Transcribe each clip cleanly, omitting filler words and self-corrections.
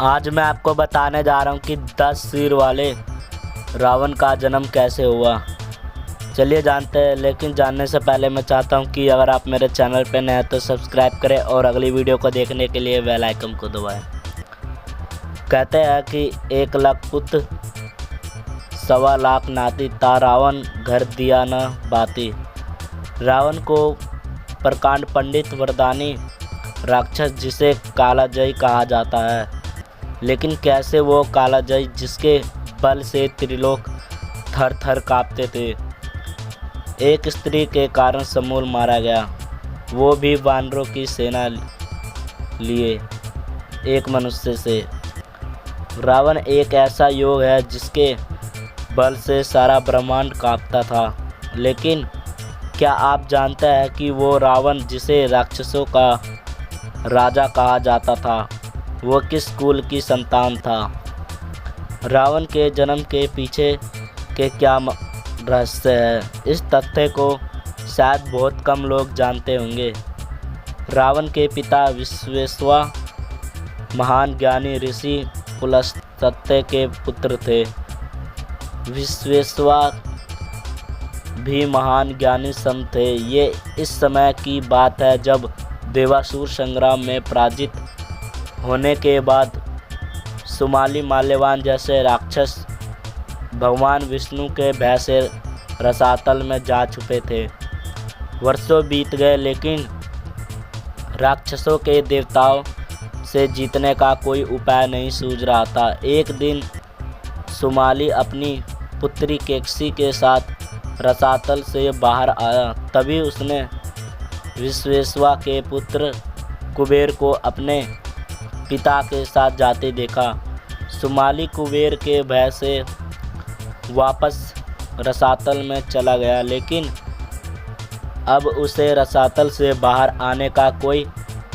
आज मैं आपको बताने जा रहा हूँ कि 10 सिर वाले रावण का जन्म कैसे हुआ। चलिए जानते हैं, लेकिन जानने से पहले मैं चाहता हूँ कि अगर आप मेरे चैनल पर नए हैं तो सब्सक्राइब करें और अगली वीडियो को देखने के लिए बेल आइकन को दबाएं। कहते हैं कि 1 लाख पुत्र 1.25 लाख नाती ता रावण घर दिया न बाती। रावण को प्रकांड पंडित वरदानी राक्षस जिसे कालाजयी कहा जाता है, लेकिन कैसे वो कालाजयी जिसके बल से त्रिलोक थर थर कांपते थे, एक स्त्री के कारण समूल मारा गया, वो भी वानरों की सेना लिए एक मनुष्य से। रावण एक ऐसा योग है जिसके बल से सारा ब्रह्मांड कांपता था, लेकिन क्या आप जानते हैं कि वो रावण जिसे राक्षसों का राजा कहा जाता था, वो किस कुल की संतान था? रावण के जन्म के पीछे के क्या रहस्य है, इस तथ्य को शायद बहुत कम लोग जानते होंगे। रावण के पिता विश्वेश्वा महान ज्ञानी ऋषि पुलस्त्य के पुत्र थे। विश्वेश्वा भी महान ज्ञानी संत थे। ये इस समय की बात है जब देवासुर संग्राम में पराजित होने के बाद सुमाली माल्यवान जैसे राक्षस भगवान विष्णु के भय से रसातल में जा छुपे थे। वर्षों बीत गए, लेकिन राक्षसों के देवताओं से जीतने का कोई उपाय नहीं सूझ रहा था। एक दिन सुमाली अपनी पुत्री केकसी के साथ रसातल से बाहर आया, तभी उसने विश्वेश्वा के पुत्र कुबेर को अपने पिता के साथ जाते देखा। सुमाली कुबेर के भय से वापस रसातल में चला गया, लेकिन अब उसे रसातल से बाहर आने का कोई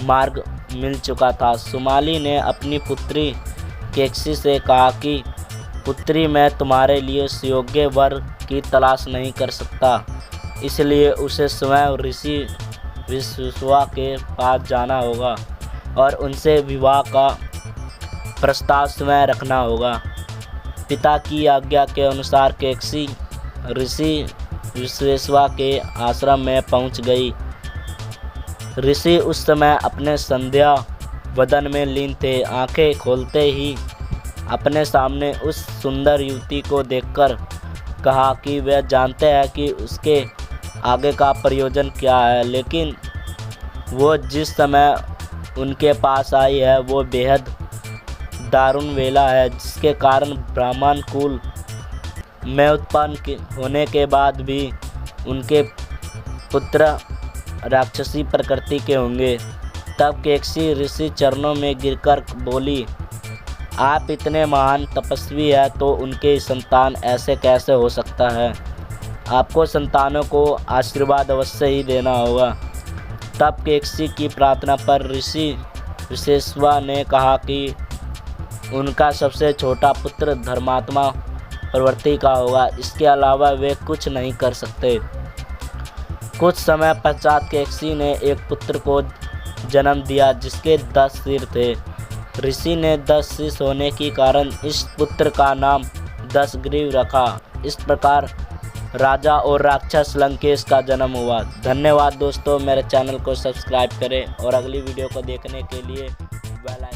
मार्ग मिल चुका था। सुमाली ने अपनी पुत्री केकसी से कहा कि पुत्री, मैं तुम्हारे लिए सुयोग्य वर की तलाश नहीं कर सकता, इसलिए उसे स्वयं ऋषि विश्वेश्वा के पास जाना होगा और उनसे विवाह का प्रस्ताव स्वयं रखना होगा। पिता की आज्ञा के अनुसार केकसी ऋषि विश्वेश्वा के आश्रम में पहुंच गई। ऋषि उस समय अपने संध्या वदन में लीन थे। आंखें खोलते ही अपने सामने उस सुंदर युवती को देखकर कहा कि वह जानते हैं कि उसके आगे का प्रयोजन क्या है, लेकिन वो जिस समय उनके पास आई है वो बेहद दारुण वेला है, जिसके कारण ब्राह्मण कुल में उत्पन्न होने के बाद भी उनके पुत्र राक्षसी प्रकृति के होंगे। तब केकसी ऋषि चरणों में गिरकर बोली, आप इतने महान तपस्वी हैं तो उनके संतान ऐसे कैसे हो सकता है? आपको संतानों को आशीर्वाद अवश्य ही देना होगा। तब केकसी की प्रार्थना पर ऋषि विश्वेश्वा ने कहा कि उनका सबसे छोटा पुत्र धर्मात्मा प्रवृत्ति का होगा, इसके अलावा वे कुछ नहीं कर सकते। कुछ समय पश्चात केकसी ने एक पुत्र को जन्म दिया जिसके 10 सिर थे। ऋषि ने 10 शीश होने के कारण इस पुत्र का नाम 10 ग्रीव रखा। इस प्रकार राजा और राक्षस लंकेश का जन्म हुआ। धन्यवाद दोस्तों, मेरे चैनल को सब्सक्राइब करें और अगली वीडियो को देखने के लिए बेल आइकन